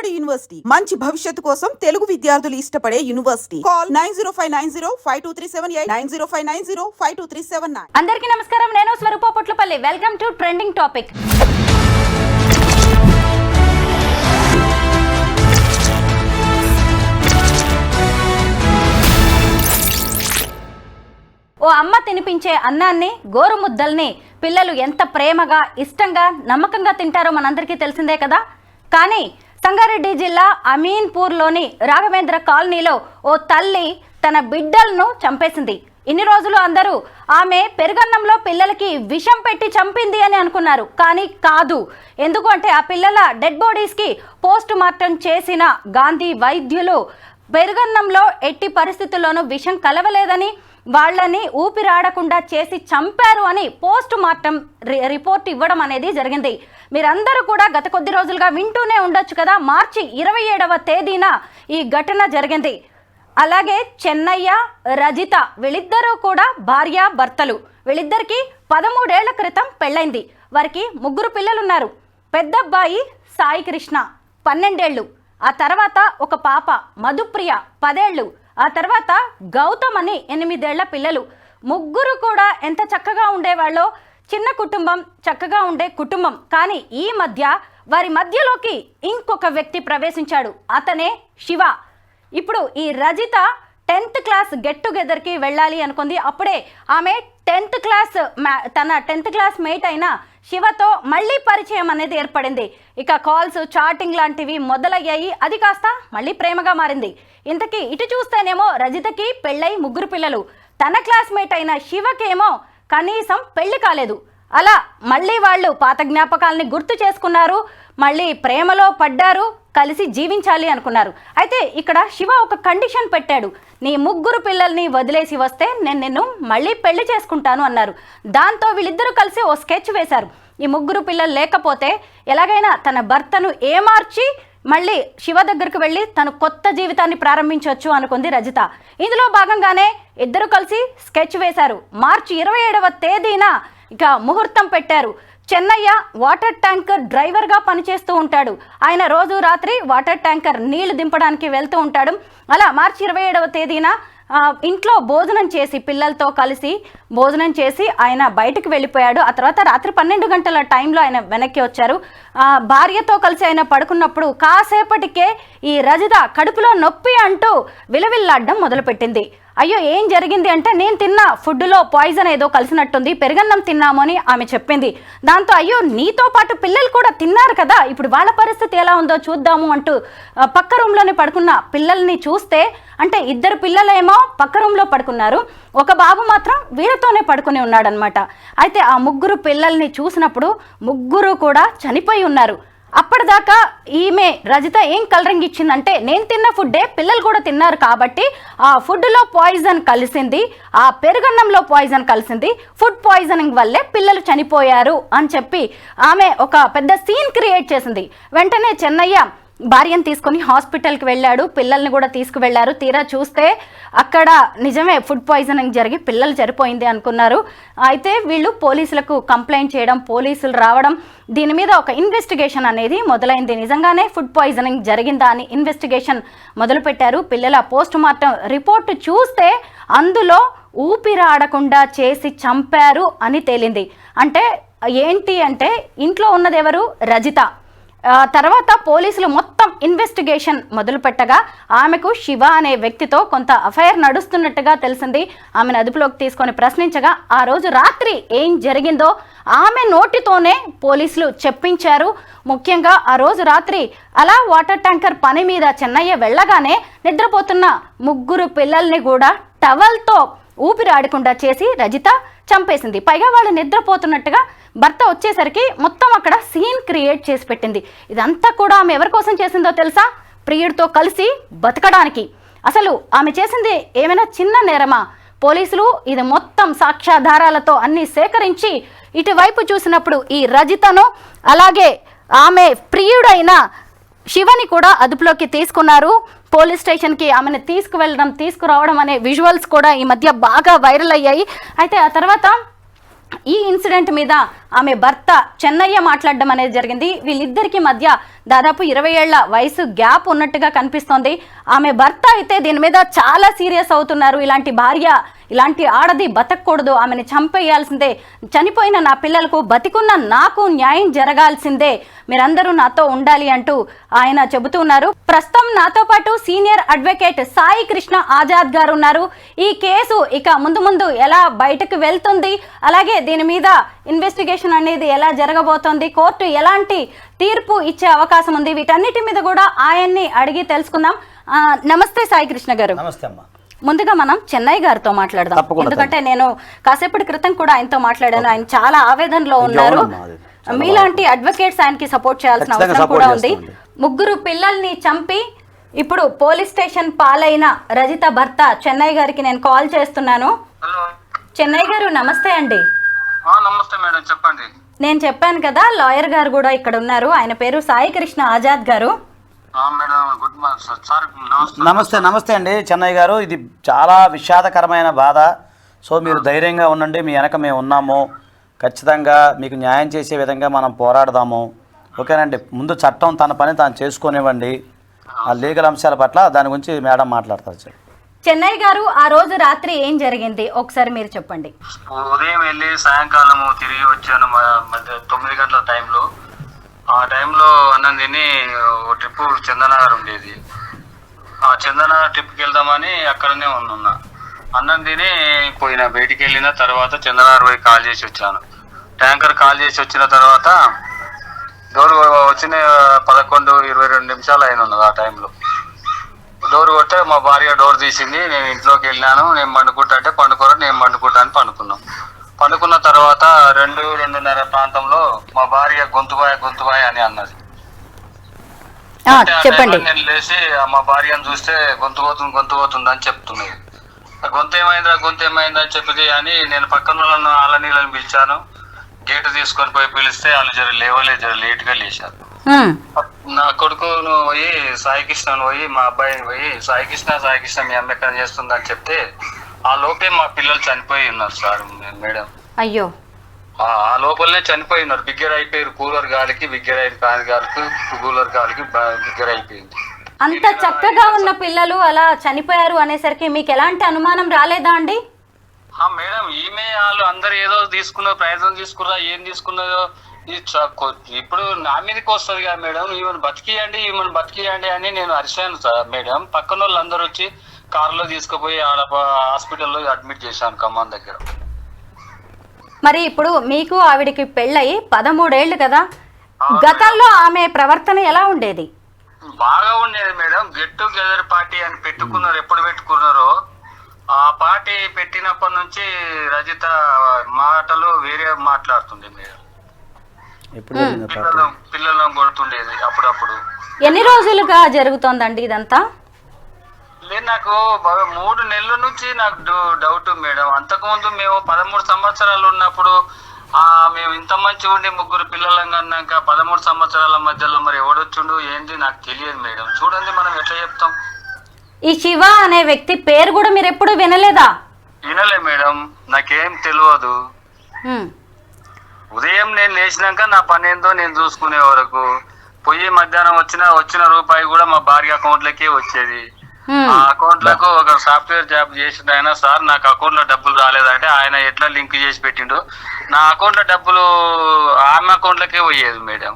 బాలబడి యూనివర్సిటీ మంచి భవిష్యత్తు కోసం తెలుగు విద్యార్థులు ఇష్టపడే యూనివర్సిటీ. కాల్ 9059052378 9059052379. అందరికీ నమస్కారం. నేను Swaroopa Potlapalli. Welcome to trending topic. ఓ అమ్మ తినిపించే అన్నాన్ని, గోరుముద్దల్ని పిల్లలు ఎంత ప్రేమగా, ఇష్టంగా, నమ్మకంగా తింటారో మనందరికీ తెలిసిందే కదా. కానీ సంగారెడ్డి జిల్లా అమీన్పూర్లోని రాఘవేంద్ర కాలనీలో ఓ తల్లి తన బిడ్డలను చంపేసింది. ఇన్ని రోజులు అందరూ ఆమె పెరుగన్నంలో పిల్లలకి విషం పెట్టి చంపింది అని అనుకున్నారు. కానీ కాదు. ఎందుకు అంటే ఆ పిల్లల డెడ్ బాడీస్కి పోస్ట్ మార్టం చేసిన గాంధీ వైద్యులు పెరుగన్నంలో ఎట్టి పరిస్థితుల్లోనూ విషం కలవలేదని, వాళ్ళని ఊపిరాడకుండా చేసి చంపారు అని పోస్ట్ మార్టం రిపోర్ట్ ఇవ్వడం అనేది జరిగింది. మీరందరూ కూడా గత కొద్ది రోజులుగా వింటూనే ఉండొచ్చు కదా. మార్చి 27వ తేదీన ఈ ఘటన జరిగింది. అలాగే చెన్నయ్య, రజిత వీళ్ళిద్దరూ కూడా భార్య భర్తలు. వీళ్ళిద్దరికి 13 ఏళ్ల క్రితం పెళ్ళైంది. వారికి 3 పిల్లలున్నారు. పెద్ద అబ్బాయి సాయి కృష్ణ 12 ఏళ్ళు, ఆ తర్వాత ఒక పాప మధుప్రియ 10 ఏళ్ళు, ఆ తర్వాత గౌతమ్ అని 8 ఏళ్ల పిల్లలు. 3 కూడా ఎంత చక్కగా ఉండేవాళ్ళో. చిన్న కుటుంబం, చక్కగా ఉండే కుటుంబం. కానీ ఈ మధ్య వారి మధ్యలోకి ఇంకొక వ్యక్తి ప్రవేశించాడు. అతనే శివ. ఇప్పుడు ఈ రజిత 10th క్లాస్ గెట్ టుగెదర్కి వెళ్ళాలి అనుకుంది. అప్పుడే ఆమె 10th క్లాస్ తన 10th క్లాస్ మేట్ అయిన శివతో మళ్ళీ పరిచయం అనేది ఏర్పడింది. ఇక కాల్స్, చాటింగ్ లాంటివి మొదలయ్యాయి. అది కాస్త మళ్ళీ ప్రేమగా మారింది. ఇంతకీ ఇటు చూస్తేనేమో రజితకి పెళ్ళై 3 పిల్లలు, తన క్లాస్మేట్ అయిన శివకేమో కనీసం పెళ్లి కాలేదు. అలా మళ్ళీ వాళ్ళు పాత జ్ఞాపకాలని గుర్తు చేసుకున్నారు, మళ్ళీ ప్రేమలో పడ్డారు, కలిసి జీవించాలి అనుకున్నారు. అయితే ఇక్కడ శివ ఒక కండిషన్ పెట్టాడు. నీ 3 పిల్లల్ని వదిలేసి వస్తే నేను నిన్ను మళ్ళీ పెళ్లి చేసుకుంటాను అన్నారు. దాంతో వీళ్ళిద్దరూ కలిసి ఓ స్కెచ్ వేశారు. ఈ 3 పిల్లలు లేకపోతే ఎలాగైనా తన భర్తను ఏమార్చి మళ్ళీ శివ దగ్గరకు వెళ్ళి తను కొత్త జీవితాన్ని ప్రారంభించవచ్చు అనుకుంది రజిత. ఇందులో భాగంగానే ఇద్దరు కలిసి స్కెచ్ వేశారు. మార్చి 27వ తేదీన ఇక ముహూర్తం పెట్టారు. చెన్నయ్య వాటర్ ట్యాంకర్ డ్రైవర్గా పనిచేస్తూ ఉంటాడు. ఆయన రోజు రాత్రి వాటర్ ట్యాంకర్ నీళ్లు దింపడానికి వెళ్తూ ఉంటాడు. అలా మార్చి 27వ తేదీన ఇంట్లో భోజనం చేసి, పిల్లలతో కలిసి భోజనం చేసి ఆయన బయటకు వెళ్ళిపోయాడు. ఆ తర్వాత రాత్రి 12 గంటల టైంలో ఆయన వెనక్కి వచ్చారు. భార్యతో కలిసి ఆయన పడుకున్నప్పుడు కాసేపటికే ఈ రజిత కడుపులో నొప్పి అంటూ విలవిల్లాడడం మొదలుపెట్టింది. అయ్యో ఏం జరిగింది అంటే, నేను తిన్న ఫుడ్లో పాయిజన్ ఏదో కలిసినట్టుంది, పెరుగన్నం తిన్నాము అని ఆమె చెప్పింది. దాంతో అయ్యో నీతో పాటు పిల్లలు కూడా తిన్నారు కదా, ఇప్పుడు వాళ్ళ పరిస్థితి ఎలా ఉందో చూద్దాము అంటూ పక్క రూమ్లోనే పడుకున్న పిల్లల్ని చూస్తే, అంటే 2 పిల్లలేమో పక్క రూమ్లో పడుకున్నారు, ఒక బాబు మాత్రం వీళ్ళతోనే పడుకుని ఉన్నాడనమాట. అయితే ఆ 3 పిల్లల్ని చూసినప్పుడు 3 కూడా చనిపోయి ఉన్నారు. అప్పటిదాకా ఈమె రజిత ఏం కలరింగ్ ఇచ్చిందంటే, నేను తిన్న ఫుడ్డే పిల్లలు కూడా తిన్నారు కాబట్టి ఆ ఫుడ్లో పాయిజన్ కలిసింది, ఆ పెరుగన్నంలో పాయిజన్ కలిసింది, ఫుడ్ పాయిజనింగ్ వల్లే పిల్లలు చనిపోయారు అని చెప్పి ఆమె ఒక పెద్ద సీన్ క్రియేట్ చేసింది. వెంటనే చెన్నయ్య భార్యను తీసుకొని హాస్పిటల్కి వెళ్ళాడు, పిల్లల్ని కూడా తీసుకువెళ్ళారు. తీరా చూస్తే అక్కడ నిజమే ఫుడ్ పాయిజనింగ్ జరిగి పిల్లలు చనిపోయింది అనుకున్నారు. అయితే వీళ్ళు పోలీసులకు కంప్లైంట్ చేయడం, పోలీసులు రావడం, దీని మీద ఒక ఇన్వెస్టిగేషన్ అనేది మొదలైంది. నిజంగానే ఫుడ్ పాయిజనింగ్ జరిగిందా అని ఇన్వెస్టిగేషన్ మొదలుపెట్టారు. పిల్లల పోస్ట్ మార్టం రిపోర్టు చూస్తే అందులో ఊపిరాడకుండా చేసి చంపారు అని తేలింది. అంటే ఏంటి అంటే, ఇంట్లో ఉన్నది ఎవరు? రజిత. తర్వాత పోలీసులు మొత్తం ఇన్వెస్టిగేషన్ మొదలుపెట్టగా ఆమెకు శివ అనే వ్యక్తితో కొంత అఫైర్ నడుస్తున్నట్టుగా తెలిసింది. ఆమెను అదుపులోకి తీసుకొని ప్రశ్నించగా ఆ రోజు రాత్రి ఏం జరిగిందో ఆమె నోటితోనే పోలీసులు చెప్పించారు. ముఖ్యంగా ఆ రోజు రాత్రి అలా వాటర్ ట్యాంకర్ పని మీద చెన్నయ్య వెళ్ళగానే నిద్రపోతున్న 3 పిల్లల్ని కూడా టవల్తో ఊపిరాడకుండా చేసి రజిత చంపేసింది. పైగా వాళ్ళు నిద్రపోతున్నట్టుగా భర్త వచ్చేసరికి మొత్తం అక్కడ సీన్ క్రియేట్ చేసి పెట్టింది. ఇదంతా కూడా ఆమె ఎవరి కోసం చేసిందో తెలుసా? ప్రియుడితో కలిసి బతకడానికి. అసలు ఆమె చేసింది ఏమైనా చిన్న నేరమా? పోలీసులు ఇది మొత్తం సాక్ష్యాధారాలతో అన్ని సేకరించి ఇటువైపు చూసినప్పుడు ఈ రజితను, అలాగే ఆమె ప్రియుడైన శివని కూడా అదుపులోకి తీసుకున్నారు. పోలీస్ స్టేషన్కి ఆమెను తీసుకురావడం అనే విజువల్స్ కూడా ఈ మధ్య బాగా వైరల్ అయ్యాయి. అయితే ఆ తర్వాత ఈ ఇన్సిడెంట్ మీద ఆమె భర్త చెన్నయ్య మాట్లాడడం అనేది జరిగింది. వీళ్ళిద్దరికి మధ్య దాదాపు 20 ఏళ్ల వయసు గ్యాప్ ఉన్నట్టుగా కనిపిస్తోంది. ఆమె భర్త అయితే దీని మీద చాలా సీరియస్ అవుతున్నారు. ఇలాంటి భార్య, ఇలాంటి ఆడది బతకూడదు, ఆమెను చంపేయాల్సిందే, చనిపోయిన నా పిల్లలకు బతికున్న నాకు న్యాయం జరగాల్సిందే, మీరందరూ నాతో ఉండాలి అంటూ ఆయన చెబుతున్నారు. ప్రస్తుతం నాతో పాటు సీనియర్ అడ్వకేట్ సాయి కృష్ణ ఆజాద్ గారు ఉన్నారు. ఈ కేసు ఇక ముందు ఎలా బయటకు వెళ్తుంది, అలాగే దీని మీద ఇన్వెస్టిగేషన్ అనేది ఎలా జరగబోతోంది, కోర్టు ఎలాంటి తీర్పు ఇచ్చే అవకాశం ఉంది, వీటన్నిటి మీద కూడా ఆయన్ని అడిగి తెలుసుకుందాం. నమస్తే సాయి కృష్ణ గారు. నమస్తే అమ్మా. ముందుగా మనం చెన్నై గారితో మాట్లాడదాం. ఎందుకంటే నేను కాసేపటి క్రితం కూడా ఆయనతో మాట్లాడాను. ఆయన చాలా ఆవేదనలో ఉన్నారు. మీలాంటి అడ్వకేట్స్ ఆయనకి సపోర్ట్ చేయాల్సిన అవసరం కూడా ఉంది. 3 పిల్లల్ని చంపి ఇప్పుడు పోలీస్ స్టేషన్ పాలైన రజిత భర్త చెన్నై గారికి నేను కాల్ చేస్తున్నాను. చెన్నై గారు నమస్తే అండి. నమస్తే మేడం, చెప్పండి. నేను చెప్పాను కదా, లాయర్ గారు కూడా ఇక్కడ ఉన్నారు. ఆయన పేరు సాయి కృష్ణ ఆజాద్ గారు. Good morning sir. నమస్తే. నమస్తే అండి చెన్నయ్య గారు. ఇది చాలా విషాదకరమైన బాధ. సో మీరు ధైర్యంగా ఉండండి, మీ వెనక మేము ఉన్నాము. ఖచ్చితంగా మీకు న్యాయం చేసే విధంగా మనం పోరాడదాము. ఓకేనండి. ముందు చట్టం తన పని తాను చేసుకొనివ్వండి. ఆ లీగల్ అంశాల పట్ల దాని గురించి మేడం మాట్లాడతారు సార్. చెన్నై గారు, ఆ రోజు రాత్రి ఏం జరిగింది ఒకసారి మీరు చెప్పండి. ఉదయం వెళ్ళి సాయంకాలం తిరిగి వచ్చాను. 9 గంటల టైంలో. ఆ టైంలో అన్నం తిని ఒక ట్రిప్ చందనగర్ ఉండేది. ఆ చందనగర్ ట్రిప్కి వెళ్దామని అక్కడనే ఉన్నా. అన్నం తిని పోయిన, బయటికి వెళ్ళిన తర్వాత చందనగర్ పోయి కాల్ చేసి వచ్చాను. ట్యాంకర్ కాల్ చేసి వచ్చిన తర్వాత డోర్ వచ్చిన 11-22 నిమిషాలు అయిన ఉన్నది. ఆ టైంలో డోర్ కొట్టే మా భార్య డోర్ తీసింది. నేను ఇంట్లోకి వెళ్ళాను. నేను పండుకుంటా అంటే పండుకోరా, నేను పండుకుంటా అని పండుకున్నాం. పండుకున్న తర్వాత 2-2:30 ప్రాంతంలో మా భార్య గొంతుబాయ్ అని అన్నది. చెప్పండి. నేను లేచి మా భార్యను చూస్తే గొంతు పోతుంది అని చెప్తున్నది. గొంతు ఏమైందా చెప్పితే అని నేను పక్కన వాళ్ళ నీళ్ళని పిలిచాను. గేటు తీసుకొని పోయి పిలిస్తే వాళ్ళు జర లేట్ గా లేచారు. నా కొడుకును పోయి సాయికృష్ణను పోయి మా అబ్బాయిని పోయి సాయికృష్ణ మీ అమ్మ ఎక్కడ చేస్తుంది అని చెప్తే ఆ లోపే మా పిల్లలు చనిపోయి ఉన్నారు సార్. మేడం, అయ్యో, ఆ లోపలనే చనిపోయి ఉన్నారు. బిగ్గర అయిపోయారు. కూలర్ గాలికి కూలర్ గాలికి బిగ్గర అయిపోయింది. అంత చక్కగా ఉన్న పిల్లలు అలా చనిపోయారు అనేసరికి మీకు ఎలాంటి అనుమానం రాలేదా అండి? మేడం, ఈమె వాళ్ళు అందరు ఏదో తీసుకున్నారు, ప్రయత్నం తీసుకున్నా, ఏం తీసుకున్నదో ఇప్పుడు నా మీదకి వస్తుంది కదా మేడం. ఈమెను బతికియండి అని నేను అరిశాను సార్. మేడం, పక్కన వాళ్ళు అందరు వచ్చి కారులో తీసుకుపోయి ఆడ హాస్పిటల్లో అడ్మిట్ చేశాను ఖమ్మం దగ్గర. మరి ఇప్పుడు మీకు ఆవిడికి పెళ్ళయి 13 ఏళ్ళు కదా, గతంలో ఆమె ప్రవర్తన ఎలా ఉండేది? బాగా ఉండేది మేడం. గెట్ టుగెదర్ పార్టీ అని పెట్టుకున్నారు. ఎప్పుడు పెట్టుకున్నారో ఆ పార్టీ పెట్టినప్పటి నుంచి రజిత మాటలు వేరే మాట్లాడుతుంది మేడం. పిల్లలను కొడుతుండేది అప్పుడప్పుడు. ఎన్ని రోజులుగా జరుగుతోందండి ఇదంతా? లేదు, నాకు 3 నెలల నుంచి నాకు డౌట్ మేడం. అంతకుముందు మేము 13 సంవత్సరాలు ఉన్నప్పుడు మేము ఇంత మంచి ఉండి 3 పిల్లలను అన్నాక 13 సంవత్సరాల మధ్యలో మరి ఎవడొచ్చుండు ఏంది నాకు తెలియదు మేడం. చూడండి, మనం ఎట్లా చెప్తాం. ఈ శివ అనే వ్యక్తి పేరు కూడా మీరు ఎప్పుడు వినలేదా? వినలే మేడం, నాకేం తెలియదు. ఉదయం నేను లేచినాక నా పని ఏందో నేను చూసుకునే వరకు పోయి మధ్యాహ్నం వచ్చిన రూపాయి కూడా మా భార్య అకౌంట్లకే వచ్చేది. ఆ అకౌంట్ లకు ఒక సాఫ్ట్వేర్ జాబ్ చేసిన ఆయన, సార్ నాకు అకౌంట్ లో డబ్బులు రాలేదంటే ఆయన ఎట్లా లింక్ చేసి పెట్టిండు, నా అకౌంట్ లో డబ్బులు ఆమె అకౌంట్ లకే పోయేది మేడం.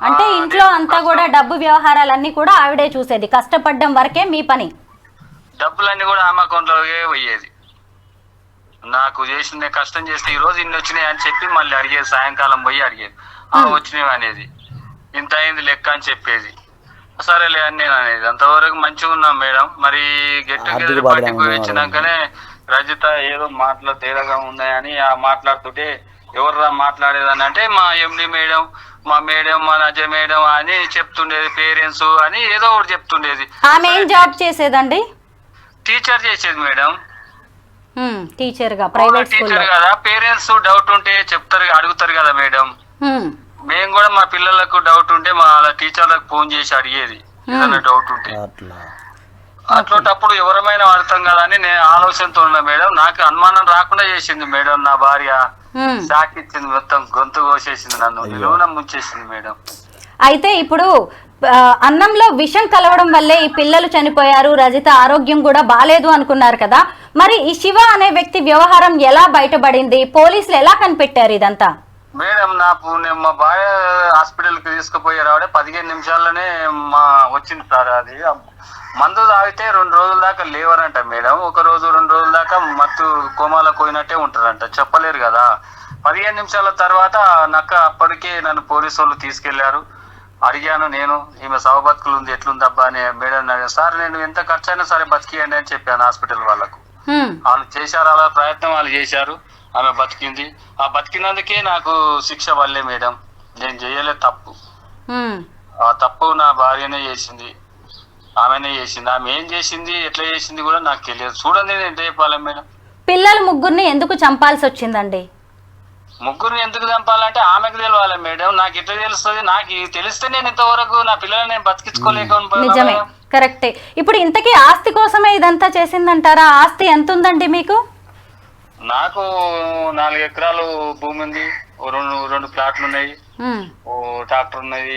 అంటే ఇంట్లో అంతా కూడా డబ్బు వ్యవహారాలన్నీ కూడా ఆవిడే చూసేది, కష్టపడడం వరకే మీ పని. డబ్బులన్నీ కూడా ఆమె అకౌంట్ లోకే పోయేది. నాకు చేసిన కష్టం చేస్తే ఈ రోజు ఇన్ని వచ్చినాయి అని చెప్పి మళ్ళీ అడిగేది. సాయంకాలం పోయి అడిగేది, వచ్చినవి అనేది, ఇంత అయింది లెక్క అని చెప్పేది. సరేలే అని నేను అనేది. అంతవరకు మంచిగా ఉన్నాం మేడం. మరి గెట్ టుగెదర్ పార్టీకి పోయి వచ్చినాకనే రజిత ఏదో మాటలు తేడాగా ఉన్నాయని మాట్లాడుతుంటే ఎవర్రా మాట్లాడేదని అంటే మా ఎండి మేడం, మా నజ మేడం అని చెప్తుండేది. పేరెంట్స్ అని ఏదో ఒకటి చెప్తుండేది. ఆమె ఏం జాబ్ చేసేదండి? టీచర్ చేసేది మేడం. టీచర్ గా, ప్రైవేట్ టీచర్ కదా. పేరెంట్స్ డౌట్ ఉంటే చెప్తారు, అడుగుతారు కదా మేడం. మేము కూడా మా పిల్లలకు డౌట్ ఉంటే మా టీచర్లకు ఫోన్ చేసి అడిగేది ఏదైనా డౌట్ ఉంటే. అట్లాంటప్పుడు ఎవరమైనా వాడతాం కదా అని నేను ఆలోచనతో ఉన్నా మేడం. నాకు అనుమానం రాకుండా చేసింది మేడం నా భార్య. షాక్ ఇచ్చింది, మొత్తం గొంతు కోసేసింది, నన్ను నిలువున ముంచేసింది మేడం. అయితే ఇప్పుడు అన్నంలో విషం కలవడం వల్లే ఈ పిల్లలు చనిపోయారు, రజిత ఆరోగ్యం కూడా బాలేదు అనుకున్నారు కదా, మరి ఈ శివ అనే వ్యక్తి వ్యవహారం ఎలా బయటపడింది, పోలీసులు ఎలా కనిపెట్టారు ఇదంతా? మేడం మా భార్య హాస్పిటల్ కి తీసుకుపోయి రావడే 15 నిమిషాల్లోనే వచ్చింది సార్. అది మందు తాగితే 2 రోజుల దాకా లేవరంట మేడం. 1 రోజు 2 రోజుల దాకా మత్తు కోమాలో పోయినట్టే ఉంటారంట, చెప్పలేరు కదా. 15 నిమిషాల తర్వాత అప్పటికే నన్ను పోలీసు వాళ్ళు తీసుకెళ్లారు. అడిగాను నేను, ఈమె సవ బతుకులు ఉంది, ఎట్లుందబ్బా అని మేడం అడిగాను. సార్ నేను ఎంత ఖర్చు అయినా సరే బతికియండి అని చెప్పాను హాస్పిటల్ వాళ్ళకు. వాళ్ళు చేశారు, అలా ప్రయత్నం వాళ్ళు చేశారు, ఆమె బతికింది. ఆ బతికినందుకే నాకు శిక్ష పడలే మేడం. నేను చేయలేదు తప్పు, ఆ తప్పు నా భార్యనే చేసింది, ఆమెనే చేసింది. ఆమె ఏం చేసింది, ఎట్లా చేసింది కూడా నాకు తెలియదు. చూడండి నేను ఎంత చెప్పాలి మేడం. పిల్లలు ముగ్గురిని ఎందుకు చంపాల్సి వచ్చిందండి? ముగ్గురిని ఎందుకు చంపాలంటే ఆమెకు తెలియాలి మేడం. నాకు ఎట్లా తెలుస్తుంది? నాకు తెలిస్తే నేను ఇంతవరకు నా పిల్లల్ని నేను బతికించుకోలేకపోయినా. నిజమే, కరెక్టే. ఇప్పుడు ఇంతకీ ఆస్తి కోసమే ఇదంతా చేసిందంటారా? ఆస్తి ఎంత ఉందండి మీకు? నాకు 4 ఎకరాలు భూమి ఉంది, 2 ప్లాట్లు ఉన్నాయి, ట్రాక్టర్ ఉన్నది,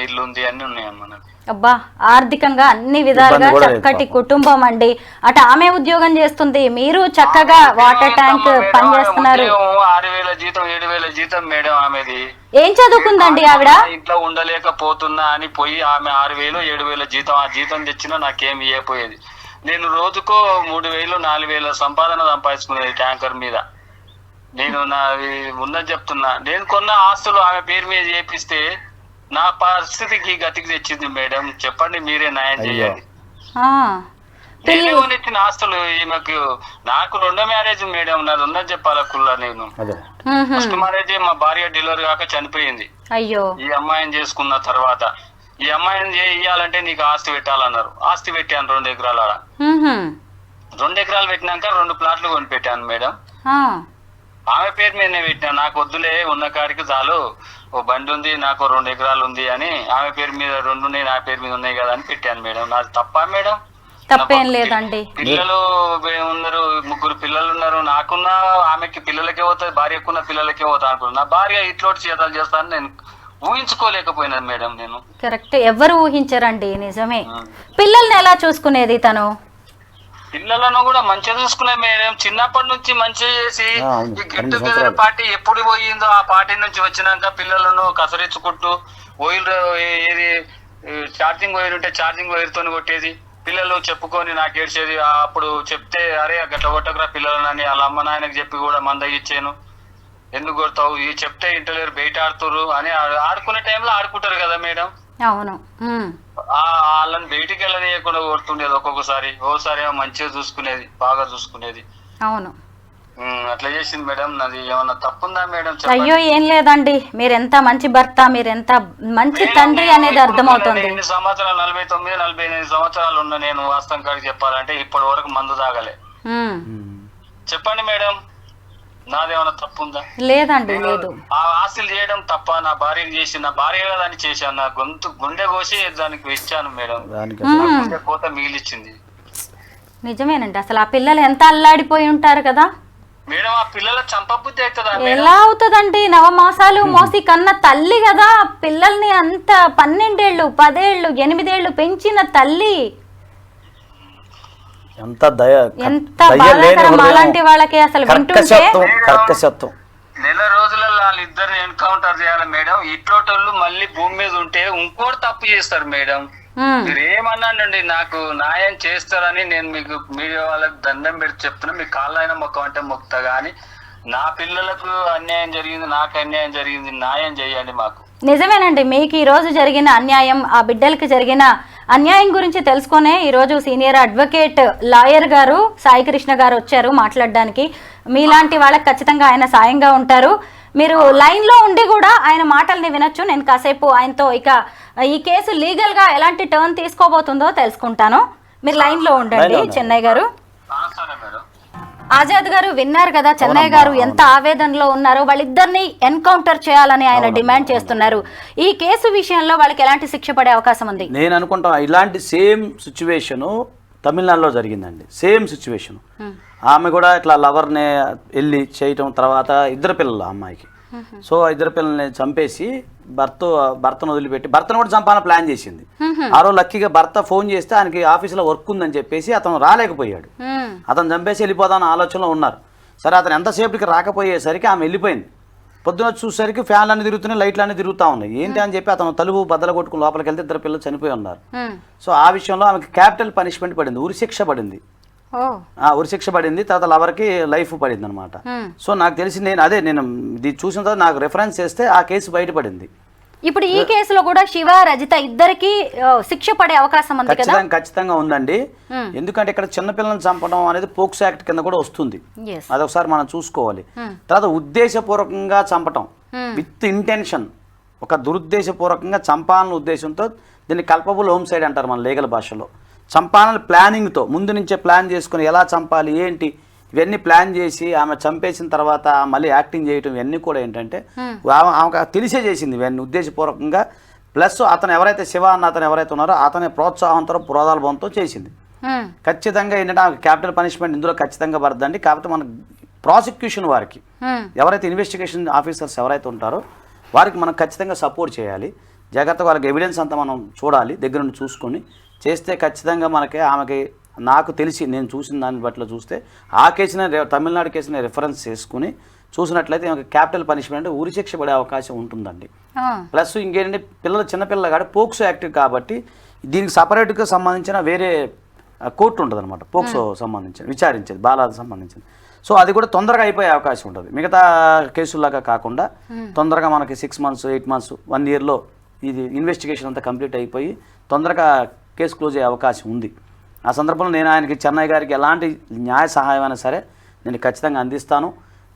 ఇల్లు ఉంది, అన్ని ఉన్నాయి అమ్మ నాకు. అబ్బా, ఆర్థికంగా అన్ని విధాలుగా చక్కటి కుటుంబం అండి. అటు ఆమె ఉద్యోగం చేస్తుంది, మీరు చక్కగా వాటర్ ట్యాంక్ పని చేస్తున్నారు. 6,000 జీతం 7,000 జీతం మేడం ఆమెది. ఏం చదువుకుందండి ఆవిడ? ఇంట్లో ఉండలేకపోతున్నా అని పోయి ఆమె 6,000 7,000 జీతం, ఆ జీతం తెచ్చినా నాకేం ఇవ్వపోయేది. నేను రోజుకో 3,000 4,000 సంపాదన సంపాదించుకునేది ట్యాంకర్ మీద. నేను ఉన్నది చెప్తున్నా. నేను కొన్న ఆస్తులు ఆమె పేరు మీద చేపిస్తే నా పరిస్థితికి గతికి తెచ్చింది మేడం. చెప్పండి, మీరే న్యాయం చేయాలి. నేనే కొనిచ్చిన ఆస్తులు ఈమెకు. నాకు 2వ మ్యారేజ్ మేడం, నాది ఉన్నది చెప్పాలా కుల్లా. నేను ఫస్ట్ మ్యారేజ్ మా భార్య డెలివరీ కాక చనిపోయింది. అయ్యో. ఈ అమ్మాయిని చేసుకున్న తర్వాత ఈ అమ్మాయిని ఇయ్యాలంటే నీకు ఆస్తి పెట్టాలన్నారు. ఆస్తి పెట్టాను 2 ఎకరాల. 2 ఎకరాలు పెట్టినాక 2 ప్లాట్లు కొని పెట్టాను మేడం. ఆమె పేరు మీదనే పెట్టాను. నాకు వద్దులే, ఉన్న కాడికి చాలు, ఓ బండి ఉంది, నాకు 2 ఎకరాలు ఉంది అని ఆమె పేరు మీద 2 ఉన్నాయి, నా పేరు మీద ఉన్నాయి కదా అని పెట్టాను మేడం. నాది తప్పా మేడం? తప్పేం లేదండి. పిల్లలు ఉన్నారు, 3 పిల్లలు ఉన్నారు. నాకున్న ఆమెకి పిల్లలకే పోతుంది, భార్యకున్న పిల్లలకే పోతా అనుకున్నాను. నా భార్య ఇట్లోటి చేతాలు చేస్తాను నేను ఊహించుకోలేకపోయినా మేడం. నేను కరెక్ట్, ఎవరు ఊహించరండి, నిజమే. పిల్లల్ని ఎలా చూసుకునేది తను? పిల్లలను కూడా మంచిగా చూసుకునే మేడం. చిన్నప్పటి నుంచి మంచిగా చేసి ఈ గెట్ టుగెదర్ పార్టీ ఎప్పుడు పోయిందో ఆ పార్టీ నుంచి వచ్చినాక పిల్లలను కసరించుకుంటూ వైర్ ఏది ఛార్జింగ్ వైర్ ఉంటే ఛార్జింగ్ వైర్ తోని కొట్టేది. పిల్లలు చెప్పుకొని నాకు ఏడ్చేది. అప్పుడు చెప్తే అరే గట్ల కొట్టకురా పిల్లలని వాళ్ళ అమ్మ నాయనకి చెప్పి కూడా మందగిచ్చాను. ఎందుకు కొడతావు, ఈ చెప్తే ఇంటలేరు, బయట ఆడుతురు అని. ఆడుకునే టైంలో ఆడుకుంటారు కదా మేడం. అవును. వాళ్ళని బయటికి వెళ్ళనీయకుండా కొడుతుండేది ఒక్కొక్కసారి. ఓసారి ఏమో మంచిగా చూసుకునేది, బాగా చూసుకునేది. అవును, అట్లా చేసింది మేడం. నాది ఏమన్నా తప్పుందా మేడం? అయ్యో ఏం లేదండి, మీరెంత మంచి భర్త, మీరెంత మంచి తండ్రి అనేది అర్థమవుతుంది. 8 సంవత్సరాలు 49 48 సంవత్సరాలు ఉన్నా నేను వాస్తవం కాడికి చెప్పాలంటే ఇప్పటి వరకు మందు తాగలే. చెప్పండి మేడం, నాదేమన్నా తప్పుందా? లేదండి, లేదు. ఆ ఆస్తులు చేయడం తప్ప? నా భార్యకి చేసి, నా భార్య దాన్ని చేశాను. నా గుండె కోసి దానికి ఇచ్చాను మేడం. గుండె కోత మిగిలిచ్చింది. నిజమేనండి. అసలు ఆ పిల్లలు ఎంత అల్లాడిపోయి ఉంటారు కదా మేడం. ఆ పిల్లల చంపబుద్ధి అవుతుందా? ఎలా అవుతుందండి? 9 మాసాలు మోసి కన్న తల్లి కదా పిల్లల్ని అంత 12 ఏళ్ళు 10 ఏళ్ళు 8 ఏళ్ళు పెంచిన తల్లి. ఎంత బాధాకరం అలాంటి వాళ్ళకి. అసలు వింటుంటే నెల రోజులలో వాళ్ళిద్దరిని ఎన్కౌంటర్ చేయాలి మేడం. ఇట్లోటోళ్ళు మళ్ళీ భూమి మీద ఉంటే ఇంకోటి తప్పు చేస్తారు మేడం. మీరు ఏమన్నానండి, నాకు న్యాయం చేస్తారని నేను మీకు మీడియా వాళ్ళకి దండం పెట్టి చెప్తున్నా. మీ కాళ్ళైనా మొక్క అంటే మొక్తా గానీ నా పిల్లలకు అన్యాయం జరిగింది, నాకు అన్యాయం జరిగింది, న్యాయం చేయండి మాకు. నిజమేనండి, మీకు ఈ రోజు జరిగిన అన్యాయం, ఆ బిడ్డలకి జరిగిన అన్యాయం గురించి తెలుసుకునే ఈరోజు సీనియర్ అడ్వకేట్ లాయర్ గారు సాయి కృష్ణ గారు వచ్చారు మాట్లాడడానికి. మీలాంటి వాళ్ళకి ఖచ్చితంగా ఆయన సాయంగా ఉంటారు. మీరు లైన్ లో ఉండి కూడా ఆయన మాటల్ని వినొచ్చు. నేను కాసేపు ఆయనతో ఇక ఈ కేసు లీగల్ గా ఎలాంటి టర్న్ తీసుకోబోతుందో తెలుసుకుంటాను. మీరు లైన్ లో ఉండండి. చెన్నై గారు, ఆజాద్ గారు విన్నారు కదా, చెన్నై గారు ఎంత ఆవేదనలో ఉన్నారో. వాళ్ళిద్దరిని ఎన్కౌంటర్ చేయాలని ఆయన డిమాండ్ చేస్తున్నారు. ఈ కేసు విషయంలో వాళ్ళకి ఎలాంటి శిక్ష పడే అవకాశం ఉంది? నేను అనుకుంటా ఇలాంటి సేమ్ సిచ్యువేషన్ తమిళనాడులో జరిగిందండి సేమ్ సిచ్యువేషన్. ఆమె కూడా ఇట్లా లవర్ని వెళ్ళి చేయటం, తర్వాత ఇద్దరు పిల్లలు ఆ అమ్మాయికి. సో ఆ ఇద్దరు పిల్లల్ని చంపేసి భర్తను వదిలిపెట్టి భర్తను కూడా చంపాలని ప్లాన్ చేసింది. ఆ రోజు లక్కీగా భర్త ఫోన్ చేస్తే ఆయనకి ఆఫీసులో వర్క్ ఉందని చెప్పేసి అతను రాలేకపోయాడు. అతను చంపేసి వెళ్ళిపోదామని ఆలోచనలో ఉన్నారు. సరే అతను ఎంతసేపటికి రాకపోయేసరికి ఆమె వెళ్ళిపోయింది. పొద్దున చూసేసరికి ఫ్యాన్లు అన్నీ తిరుగుతున్నాయి, లైట్లు అన్నీ తిరుగుతూ ఉన్నాయి. ఏంటి అని చెప్పి అతను తలుపు బద్దలు కొట్టుకుని లోపలికి వెళ్తే ఇద్దరు పిల్లలు చనిపోయి ఉన్నారు. సో ఆ విషయంలో ఆమెకి క్యాపిటల్ పనిష్మెంట్ పడింది, ఉరిశిక్ష పడింది. ఉరిశిక్ష పడింది, తర్వాత లవర్కి లైఫ్ పడింది అనమాట. సో నాకు తెలిసి నేను ఇది చూసిన తర్వాత నాకు రెఫరెన్స్ చేస్తే ఆ కేసు బయటపడింది. ఇప్పుడు ఈ కేసులో కూడా శివ రజిత ఇద్దరికి శిక్ష పడే అవకాశం ఉంది కదా? ఖచ్చితంగా ఉందండి. ఎందుకంటే ఇక్కడ చిన్నపిల్లలను చంపడం అనేది పోక్సో యాక్ట్ కింద కూడా వస్తుంది. అదొకసారి మనం చూసుకోవాలి. తర్వాత ఉద్దేశపూర్వకంగా చంపటం విత్ ఇంటెన్షన్, ఒక దురుద్దేశపూర్వకంగా చంపాలన్న ఉద్దేశంతో దీన్ని కల్పబుల్ హోమ్సైడ్ అంటారు మన లీగల్ భాషలో. చంపాలని ప్లానింగ్తో ముందు నుంచే ప్లాన్ చేసుకుని ఎలా చంపాలి ఏంటి ఇవన్నీ ప్లాన్ చేసి ఆమె చంపేసిన తర్వాత మళ్ళీ యాక్టింగ్ చేయటం ఇవన్నీ కూడా ఏంటంటే ఆమెకు తెలిసే చేసింది ఇవన్నీ ఉద్దేశపూర్వకంగా. ప్లస్ అతను ఎవరైతే శివ అన్న అతను ఎవరైతే ఉన్నారో అతని ప్రోత్సాహంతో ప్రోదాలభంతో చేసింది. ఖచ్చితంగా ఏంటంటే ఆమెకు క్యాపిటల్ పనిష్మెంట్ ఇందులో ఖచ్చితంగా పడుతుందండి. కాకపోతే మన ప్రాసిక్యూషన్ వారికి ఎవరైతే ఇన్వెస్టిగేషన్ ఆఫీసర్స్ ఎవరైతే ఉంటారో వారికి మనం ఖచ్చితంగా సపోర్ట్ చేయాలి. జాగ్రత్తగా వాళ్ళకి ఎవిడెన్స్ అంతా మనం చూడాలి, దగ్గర నుండి చూసుకొని చేస్తే ఖచ్చితంగా ఆమెకి నాకు తెలిసి నేను చూసిన దాన్ని బట్టి చూస్తే ఆ కేసుని తమిళనాడు కేసుని రెఫరెన్స్ చేసుకుని చూసినట్లయితే క్యాపిటల్ పనిష్మెంట్ ఉరిశిక్ష పడే అవకాశం ఉంటుందండి. ప్లస్ ఇంకేంటంటే చిన్నపిల్లలు కాబట్టి పోక్సో యాక్ట్ కాబట్టి దీనికి సపరేట్గా సంబంధించిన వేరే కోర్టు ఉంటుంది అనమాట, పోక్సో సంబంధించిన విచారించేది బాలాలకు సంబంధించింది. సో అది కూడా తొందరగా అయిపోయే అవకాశం ఉంటుంది. మిగతా కేసుల్లాగా కాకుండా తొందరగా మనకి 6 months 8 months 1 yearలో ఇది ఇన్వెస్టిగేషన్ అంతా కంప్లీట్ అయిపోయి తొందరగా కేసు క్లోజ్ అయ్యే అవకాశం ఉంది. ఆ సందర్భంలో నేను ఆయనకి చెన్నై గారికి ఎలాంటి న్యాయ సహాయం అయినా సరే నేను ఖచ్చితంగా అందిస్తాను.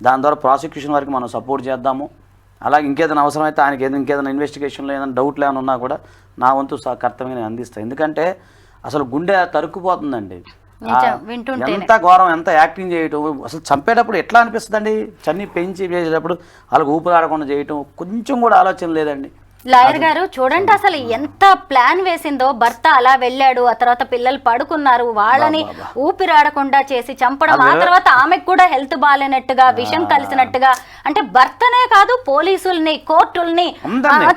దాని ద్వారా ప్రాసిక్యూషన్ వరకు మనం సపోర్ట్ చేద్దాము. అలాగే ఇంకేదైనా అవసరమైతే ఆయనకి ఇంకేదైనా ఇన్వెస్టిగేషన్లో ఏదైనా డౌట్లు ఏమైనా ఉన్నా కూడా నా వంతు కర్తవ్యంగా నేను అందిస్తాను. ఎందుకంటే అసలు గుండె తరుక్కుపోతుందండి. ఎంత ఘోరం, ఎంత యాక్టింగ్ చేయటం, అసలు చంపేటప్పుడు ఎట్లా అనిపిస్తుందండి, చన్ని పెంచి వేసేటప్పుడు వాళ్ళకి ఊపిరాడకుండా చేయటం కొంచెం కూడా ఆలోచన లేదండి. లాయర్ గారు చూడండి అసలు ఎంత ప్లాన్ వేసిందో. భర్త అలా వెళ్ళాడు, ఆ తర్వాత పిల్లలు పడుకున్నారు, వాళ్ళని ఊపిరాడకుండా చేసి చంపడం, ఆ తర్వాత ఆమెకు కూడా హెల్త్ బాగాలేనట్టుగా విషం కలిసినట్టుగా. అంటే భర్తనే కాదు పోలీసుల్ని, కోర్టుల్ని,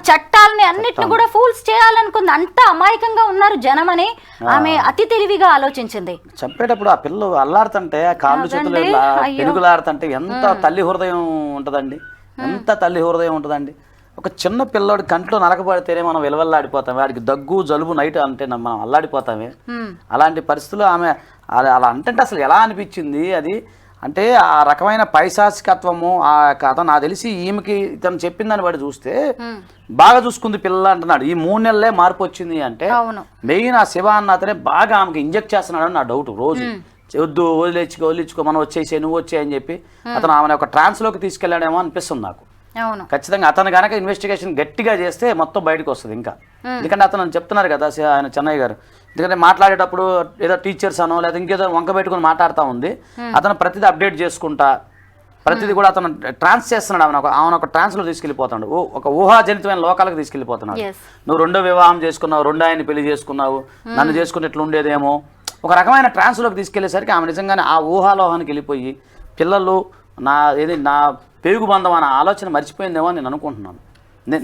చట్టాలని అన్నిటిని కూడా ఫూల్స్ చేయాలనుకుంది. అంత అమాయకంగా ఉన్నారు జనం అని ఆమె అతి తెలివిగా ఆలోచించింది. చంపేటప్పుడు ఆ పిల్లలు అల్లాడుతుంటే కాళ్ళు చేతులు పెరుగులాడుతుంటే ఎంత తల్లి హృదయం ఉంటుందండి, ఎంత తల్లి హృదయం ఉంటుందండి. ఒక చిన్న పిల్లోడి కంట్లో నలకబడితేనే మనం విలవల్లాడిపోతాం, వాడికి దగ్గు జలుబు నైట్ అంటే మనం అల్లాడిపోతామే. అలాంటి పరిస్థితుల్లో ఆమె అలా అంటే అసలు ఎలా అనిపించింది అది అంటే ఆ రకమైన పైశాచికత్వము. ఆ కథ నాకు తెలిసి ఈమెకి ఇతను చెప్పిందని బట్టి చూస్తే బాగా చూసుకుంది పిల్లలు అంటున్నాడు. ఈ 3 నెలలే మార్పు వచ్చింది అంటే మెయిన్ ఆ శివ అన్న అతనే బాగా ఆమెకి ఇంజెక్ట్ చేస్తున్నాడు అని నా డౌట్. రోజు వద్దు వదిలించుకో మనం వచ్చేసే నువ్వు వచ్చాయని చెప్పి అతను ఆమెను ఒక ట్రాన్స్లోకి తీసుకెళ్లాడేమో అనిపిస్తుంది నాకు. ఖచ్చితంగా అతను కనుక ఇన్వెస్టిగేషన్ గట్టిగా చేస్తే మొత్తం బయటకు వస్తుంది ఇంకా. ఎందుకంటే అతను చెప్తున్నారు కదా ఆయన చెన్నై గారు, ఎందుకంటే మాట్లాడేటప్పుడు ఏదో టీచర్స్ అనో లేదా ఇంకేదో వంక పెట్టుకుని మాట్లాడుతూ ఉంది. అతను ప్రతిదీ అప్డేట్ చేసుకుంటా ప్రతిదీ కూడా అతను ట్రాన్స్ చేస్తున్నాడు. ఆమెను ఒక ట్రాన్స్లో తీసుకెళ్ళిపోతాడు, ఒక ఊహాజనితమైన లోకాలకు తీసుకెళ్ళిపోతున్నాడు. నువ్వు 2వ వివాహం చేసుకున్నావు, 2వ ఆయన్ని పెళ్లి చేసుకున్నావు, నన్ను చేసుకుని ఇట్లా ఉండేదేమో ఒక రకమైన ట్రాన్స్లోకి తీసుకెళ్లేసరికి ఆమె నిజంగానే ఆ ఊహాలోహానికి వెళ్ళిపోయి పిల్లలు నా పేగు బంధం అనే ఆలోచన మర్చిపోయిందేమో అని నేను అనుకుంటున్నాను.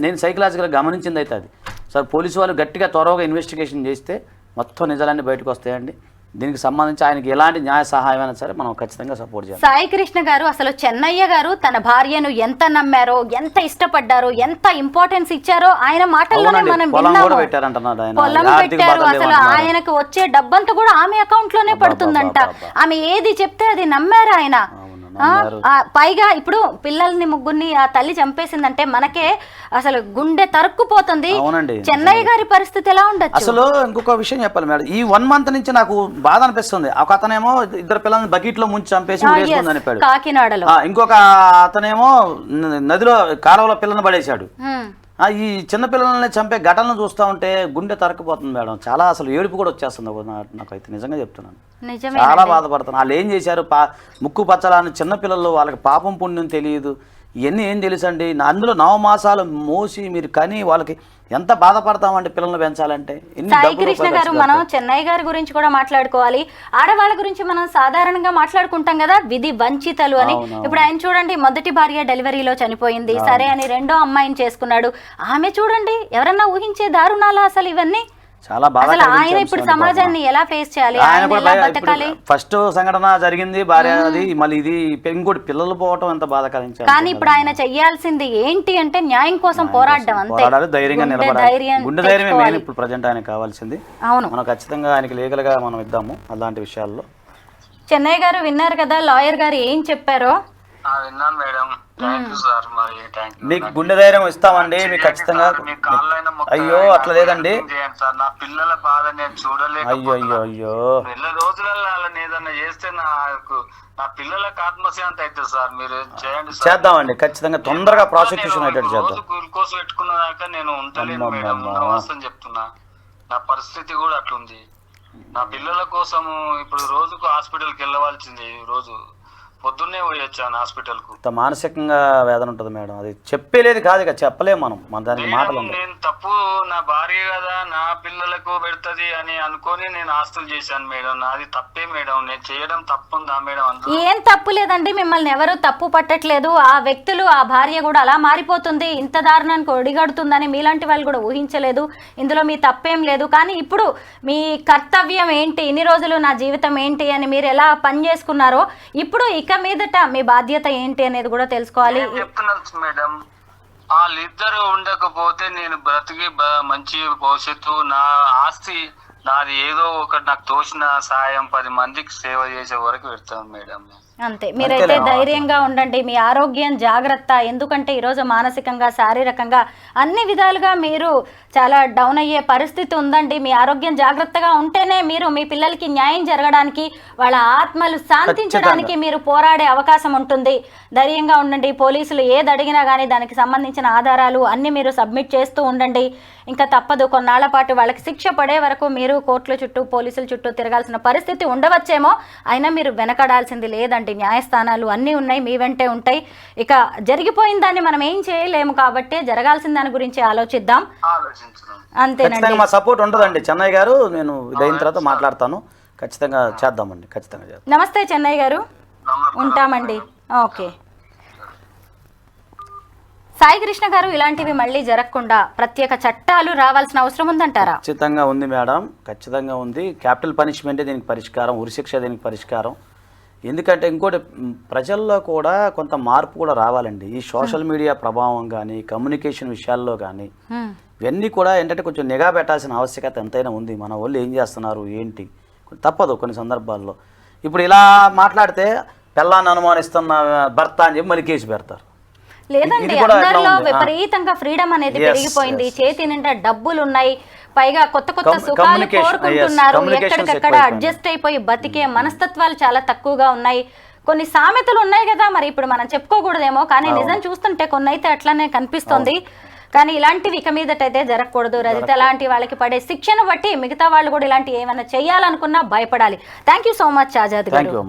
నేను సైకలాజికల్గా గమనించింది అయితే అది. సార్ పోలీసు వాళ్ళు గట్టిగా త్వరగా ఇన్వెస్టిగేషన్ చేస్తే మొత్తం నిజాలన్నీ బయటకు వస్తాయండి. దీనికి సంబంధించి ఆయనకి ఎలాంటి న్యాయ సహాయం అయినా సరే మనం ఖచ్చితంగా సపోర్ట్ చేయాలి. సాయి కృష్ణ గారు, అసలు చెన్నయ్య గారు తన భార్యను ఎంత నమ్మారో, ఎంత ఇష్టపడ్డారో, ఎంత ఇంపార్టెన్స్ ఇచ్చారో ఆయన మాటల్లోనే మనం విన్నాము. పొలం పెట్టారు, అసలు ఆయనకు వచ్చే డబ్బంతా కూడా ఆమె అకౌంట్ లోనే పడుతుందంట. ఆమె ఏది చెప్తే అది నమ్మారు ఆయన. పైగా ఇప్పుడు పిల్లల్ని ముగ్గురిని ఆ తల్లి చంపేసిందంటే మనకే అసలు గుండె తరుక్కుపోతుంది. చెన్నయ్య గారి పరిస్థితి ఎలా ఉండదు? అసలు ఇంకొక విషయం చెప్పాలి మేడం, ఈ 1 month నుంచి నాకు బాధ అనిపిస్తుంది. ఒక అతనేమో 2 పిల్లల్ని బకెట్ లో ముంచి చంపేసి చెప్పాడు కాకినాడలో, ఇంకొక అతనేమో నదిలో కాలువలో పిల్లని పడేశాడు. ఈ చిన్నపిల్లల్ని చంపే ఘటనలు చూస్తూ ఉంటే గుండె తరక్కుపోతుంది మేడం. చాలా అసలు ఏడుపు కూడా వచ్చేస్తుంది నాకైతే, నిజంగా చెప్తున్నాను. చాలా బాధపడుతున్నాను. వాళ్ళు ఏం చేశారు, ముక్కు పచ్చలాని చిన్నపిల్లలు, వాళ్ళకి పాపం పుణ్యం తెలియదు, ఇవన్నీ ఏం తెలుసండి అందులో 9 మాసాలు మోసి మీరు కని వాళ్ళకి ఎంత బాధపడతామండి పిల్లల్ని పెంచాలంటే సాయి కృష్ణ గారు, మనం చెన్నై గారి గురించి కూడా మాట్లాడుకోవాలి. ఆడవాళ్ళ గురించి మనం సాధారణంగా మాట్లాడుకుంటాం కదా, విధి వంచితలు అని. ఇప్పుడు ఆయన చూడండి, మొదటి భార్య డెలివరీలో చనిపోయింది, సరే అని రెండో అమ్మాయిని చేసుకున్నాడు. ఆమె చూడండి, ఎవరన్నా ఊహించే దారుణాలు అసలు ఇవన్నీ. చాలా అసలు ఆయన ఇప్పుడు సమాజాన్ని ఎలా ఫేస్ చేయాలి, ఆయన ఎలా బతకాలి? ఫస్ట్ సంఘటన జరిగింది భార్య, అది మళ్ళీ ఇది ఇంకోటి పిల్లలు పోవటం ఎంత బాధాకరం. కానీ ఇప్పుడు ఆయన చెయ్యాల్సింది ఏంటి అంటే న్యాయం కోసం పోరాడడం, అంతే. ధైర్యంగా నిలబడాలి, గుండె ధైర్యమే మెయిన్ ఇప్పుడు ప్రజెంట్ ఆయనకు కావాల్సింది. అవును, మనం ఖచ్చితంగా ఆయనకి లీగల్ గా మనం ఇద్దాము అలాంటి విషయాల్లో. చెన్నై గారు విన్నారు కదా లాయర్ గారు ఏం చెప్పారో. విన్నాను మేడం, థ్యాంక్ యూ సార్. మరి థ్యాంక్ యూ. మీకు గుండె ధైర్యం ఇస్తామండి మీకు ఖచ్చితంగా. అయ్యో అట్లా లేదండి సార్, నా పిల్లల బాధ నేను చూడలేదు. అయ్యో అయ్యో అయ్యో, నెల రోజులలో వాళ్ళని ఏదన్నా చేస్తే నా పిల్లలకు ఆత్మశాంతి అవుతుంది సార్. మీరు చేయండి సార్. చేద్దామండి ఖచ్చితంగా, తొందరగా ప్రాసిక్యూషన్ అయ్యేటట్టు చేద్దాం. గ్లూకోజ్ పెట్టుకున్న దాకా నేను ఉండలేను మేడం, వాస్తవం చెప్తున్నా. నా పరిస్థితి కూడా అట్లుంది. నా పిల్లల కోసము ఇప్పుడు రోజుకు హాస్పిటల్కి వెళ్ళవలసింది. రోజు పొద్దున్నే పోయి వచ్చాను హాస్పిటల్ కు. మానసికంగా వేదన ఉంటుంది మేడం, అది చెప్పేలేదు కాదు, ఇక చెప్పలేము మనం, మన దానికి మాటలు. నేను తప్పు, నా భార్య కదా నా పిల్లలకు పెడుతుంది అని అనుకొని నేను ఆస్తులు చేశాను మేడం. నాది తప్పే మేడం, నేను చేయడం తప్పుందా మేడం? ఏం తప్పు లేదండి, మిమ్మల్ని ఎవరు తప్పు పట్టట్లేదు. ఆ వ్యక్తులు, ఆ భార్య కూడా అలా మారిపోతుంది, ఇంత దారుణానికి ఒడిగడుతుందని మీలాంటి వాళ్ళు కూడా ఊహించలేదు. ఇందులో మీ తప్పేం లేదు. కానీ ఇప్పుడు మీ కర్తవ్యం ఏంటి, ఇన్ని రోజులు నా జీవితం ఏంటి అని మీరు ఎలా పని చేసుకున్నారో, ఇప్పుడు ఇక మీదట మీ బాధ్యత ఏంటి అనేది కూడా తెలుసుకోవాలి. చెప్తున్నాను మేడం, వాళ్ళిద్దరు ఉండకపోతే నేను బ్రతికి మంచి భవిష్యత్తు, నా ఆస్తి నాది ఏదో ఒకటి నాకు తోచిన సాయం 10 మందికి సేవ చేసే వరకు పెడతాను మేడం. అంతే, మీరైతే ధైర్యంగా ఉండండి. మీ ఆరోగ్యం జాగ్రత్త, ఎందుకంటే ఈరోజు మానసికంగా, శారీరకంగా అన్ని విధాలుగా మీరు చాలా డౌన్ అయ్యే పరిస్థితి ఉందండి. మీ ఆరోగ్యం జాగ్రత్తగా ఉంటేనే మీరు మీ పిల్లలకి న్యాయం జరగడానికి, వాళ్ళ ఆత్మలు శాంతించడానికి మీరు పోరాడే అవకాశం ఉంటుంది. ధైర్యంగా ఉండండి. పోలీసులు ఏది అడిగినా కానీ దానికి సంబంధించిన ఆధారాలు అన్ని మీరు సబ్మిట్ చేస్తూ ఉండండి. ఇంకా తప్పదు, కొన్నాళ్ల పాటు వాళ్ళకి శిక్ష పడే వరకు మీరు కోర్టుల చుట్టూ, పోలీసుల చుట్టూ తిరగాల్సిన పరిస్థితి ఉండవచ్చేమో. అయినా మీరు వెనకడాల్సింది లేదండి. న్యాయస్థానాలు అన్నీ ఉన్నాయి, మీ వెంటే ఉంటాయి. ఇక జరిగిపోయిన దాన్ని మనం ఏం చేయలేము కాబట్టి జరగాల్సిన దాని గురించి ఆలోచిద్దాం. అంతేనండి, మా సపోర్ట్ ఉంటుందండి చెన్నై గారు. నేను ఇదైన తర్వాత మాట్లాడతాను, ఖచ్చితంగా చేద్దామండి, ఖచ్చితంగా చేద్దాం. నమస్తే చెన్నై గారు, ఉంటామండి. ఓకే సాయి కృష్ణ గారు, ఇలాంటివి మళ్ళీ జరగకుండా ప్రత్యేక చట్టాలు రావాల్సిన అవసరం ఉందంటారా? ఖచ్చితంగా ఉంది మేడం, ఖచ్చితంగా ఉంది. క్యాపిటల్ పనిష్మెంటే దీనికి పరిష్కారం, ఉరిశిక్ష దీనికి పరిష్కారం. ఎందుకంటే ఇంకోటి, ప్రజల్లో కూడా కొంత మార్పు కూడా రావాలండి. ఈ సోషల్ మీడియా ప్రభావం కానీ, కమ్యూనికేషన్ విషయాల్లో కానీ, ఇవన్నీ కూడా ఏంటంటే కొంచెం నిఘా పెట్టాల్సిన ఆవశ్యకత ఎంతైనా ఉంది. మన వాళ్ళు ఏం చేస్తున్నారు ఏంటి, తప్పదు కొన్ని సందర్భాల్లో. ఇప్పుడు ఇలా మాట్లాడితే పిల్లాన్ని అనుమానిస్తున్న భర్త అని చెప్పి మళ్ళీ కేసు పెడతారు. లేదండి, అందరిలో విపరీతంగా ఫ్రీడమ్ అనేది పెరిగిపోయింది. చేతి నిండా డబ్బులు ఉన్నాయి, పైగా కొత్త కొత్త సుఖాలు కోరుకుంటున్నారు. ఎక్కడికక్కడ అడ్జస్ట్ అయిపోయి బతికే మనస్తత్వాలు చాలా తక్కువగా ఉన్నాయి. కొన్ని సామెతలు ఉన్నాయి కదా, మరి ఇప్పుడు మనం చెప్పుకోకూడదేమో, కానీ నిజం చూస్తుంటే కొన్ని అయితే అట్లనే కనిపిస్తుంది. కానీ ఇలాంటివి ఇక మీదటైతే జరగకూడదు. రజిత లాంటి వాళ్ళకి పడే శిక్షను బట్టి మిగతా వాళ్ళు కూడా ఇలాంటి ఏమైనా చేయాలనుకున్నా భయపడాలి. Thank you so much Azad గారు.